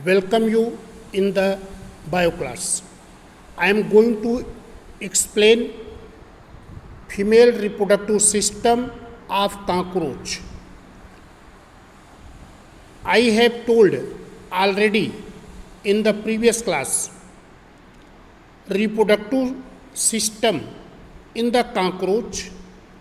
welcome you in the bio class. I am going to explain female reproductive system of cockroach. I have told already in the previous class, reproductive system in the cockroach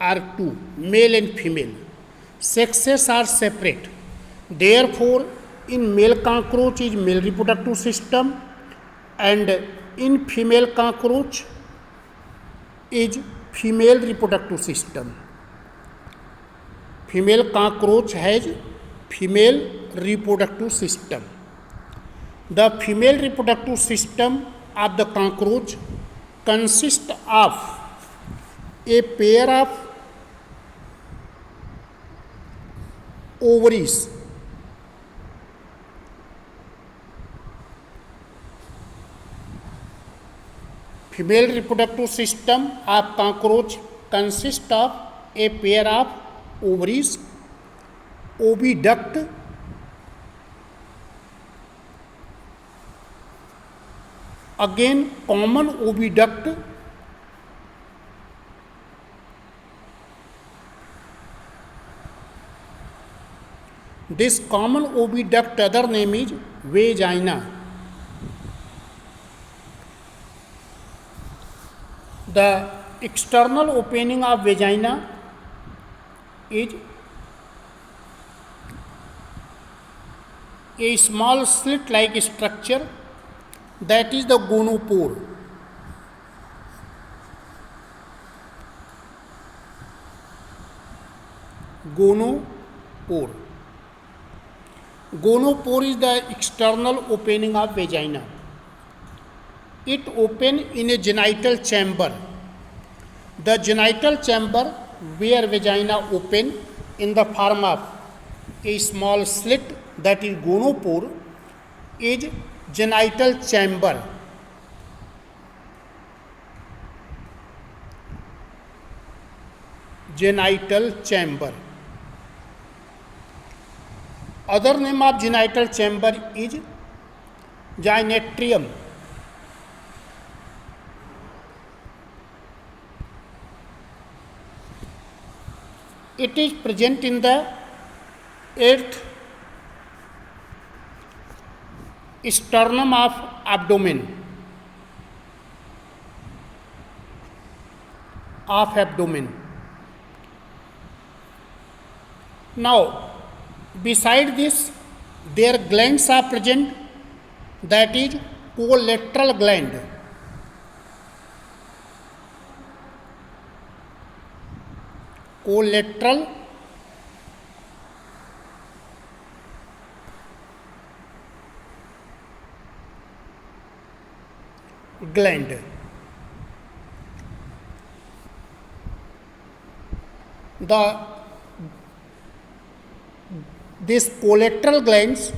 are two, male and female. Sexes are separate. Therefore, in male cockroach is male reproductive system, and in female cockroach is female reproductive system. Female cockroach has female reproductive system. The female reproductive system of the cockroach consists of a pair of ovaries female reproductive system of cockroach consists of a pair of ovaries, oviduct, again common oviduct, this common oviduct other name is vagina. The external opening of vagina is a small slit-like structure, that is the gonopore. Gonopore. Gonopore is the external opening of vagina. It opens in a genital chamber. The genital chamber where vagina open in the form of a small slit, that is gonopore, is genital chamber. Genital chamber. Other name of genital chamber is gynaetrium. It is present in the eighth sternum of abdomen. Now, beside this, their glands are present, that is collateral gland. Collateral gland. These collateral glands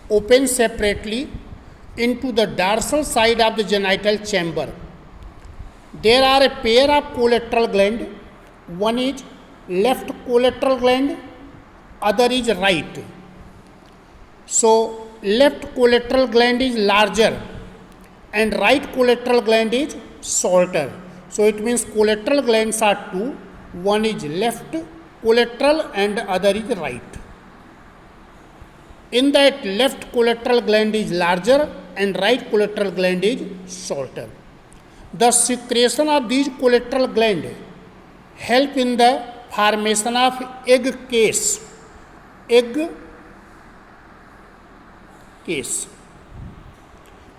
open separately into the dorsal side of the genital chamber. There are a pair of collateral glands. One is left collateral gland, other is right. So, left collateral gland is larger and right collateral gland is shorter. So, it means collateral glands are two. One is left collateral and other is right. In that, left collateral gland is larger and right collateral gland is shorter. The secretion of these collateral glands help in the formation of egg case.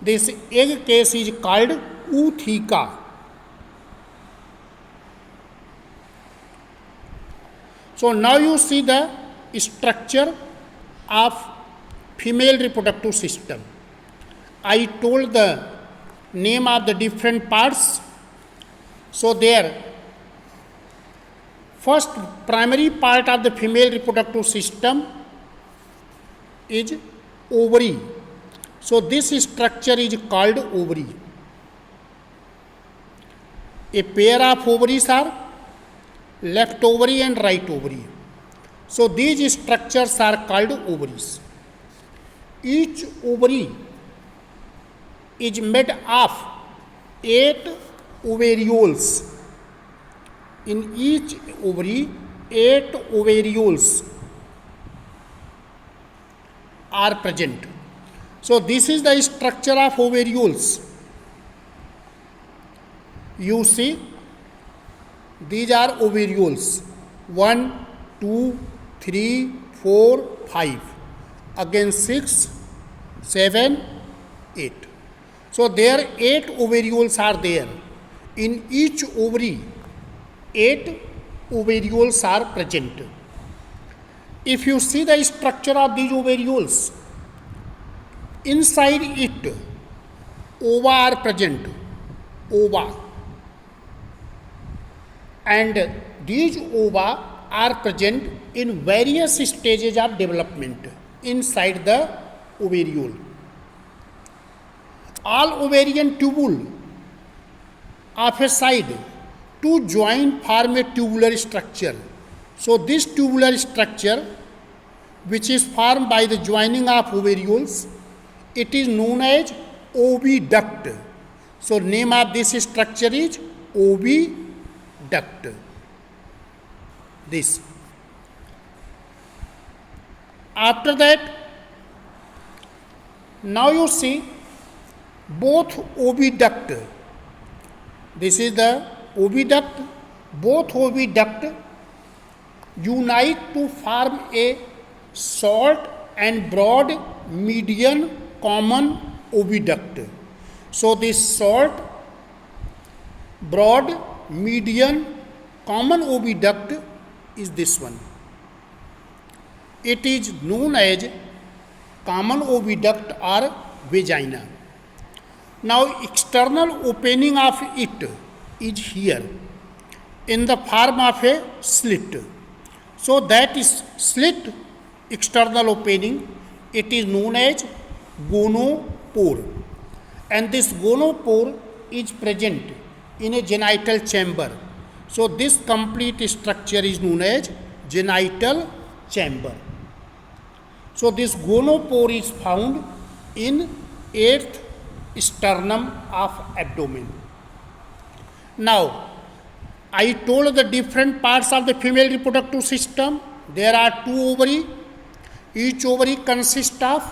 This egg case is called ootheca. So now you see the structure of female reproductive system. I told the name of the different parts. So there, first primary part of the female reproductive system is ovary. So this structure is called ovary. A pair of ovaries are left ovary and right ovary. So these structures are called ovaries. each ovary is made of 8 ovarioles. In each ovary, 8 ovarioles are present. So this is the structure of ovarioles. You see, these are ovarioles. 1, 2, 3, 4, 5. Again 6, 7, 8. So there 8 ovarioles are there. In each ovary, 8 ovarioles are present. If you see the structure of these ovarioles, inside it, ova are present. Ova. And these ova are present in various stages of development inside the ovariole. All ovarian tubule of a side to join form a tubular structure. So this tubular structure, which is formed by the joining of ovarioles, it is known as oviduct. So name of this structure is oviduct. This. After that, now you see both oviduct. This is the oviduct. Both oviduct unite to form a short and broad median common oviduct. So this short, broad, median common oviduct is this one. It is known as common oviduct or vagina. Now external opening of it is here in the form of a slit. So that is slit, external opening, it is known as gonopore. And this gonopore is present in a genital chamber. So this complete structure is known as genital chamber. So this gonopore is found in 8th sternum of abdomen. Now, I told the different parts of the female reproductive system. There are 2 ovaries. Each ovary consists of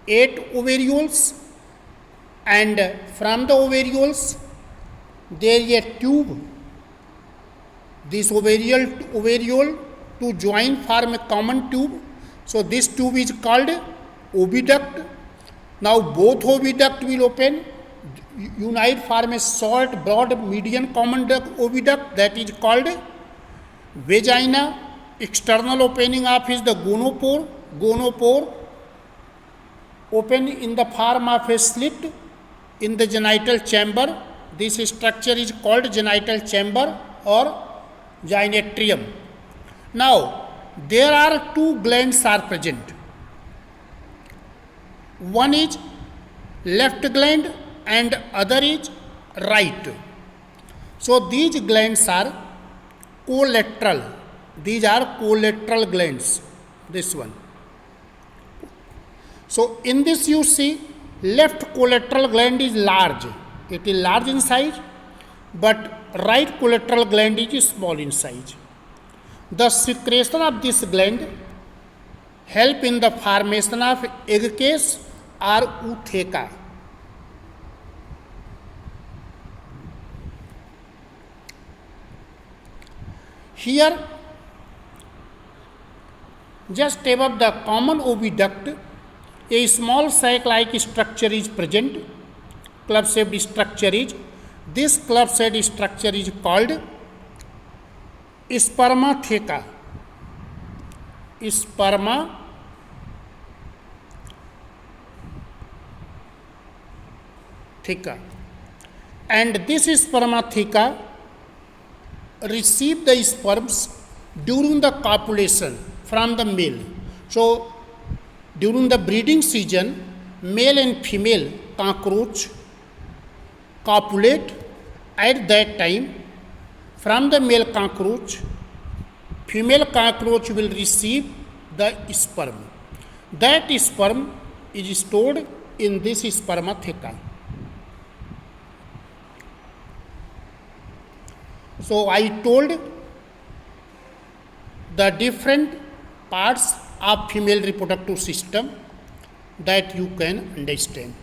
8 ovarioles, and from the ovarioles there is a tube. This ovariole to join form a common tube. So this tube is called oviduct. Now both oviduct will open, unite form a short, broad, median common oviduct, that is called vagina. External opening of is the gonopore. Gonopore open in the form of a slit in the genital chamber. This structure is called genital chamber or gynaetrium. Now there are 2 glands are present. One is left gland and other is right. So these glands are collateral. These are collateral glands. This one. So in this you see left collateral gland is large. It is large in size, but right collateral gland is small in size. The secretion of this gland help in the formation of egg case or ootheca. Here, just above the common oviduct, a small sac-like structure is present. Club-shaped structure is. This club-shaped structure is called spermatheca. Spermatheca. And this spermatheca receive the sperms during the copulation from the male. So during the breeding season, male and female cockroach copulate. At that time, from the male cockroach, female cockroach will receive the sperm. That sperm is stored in this spermatheca. So I told the different parts of female reproductive system that you can understand.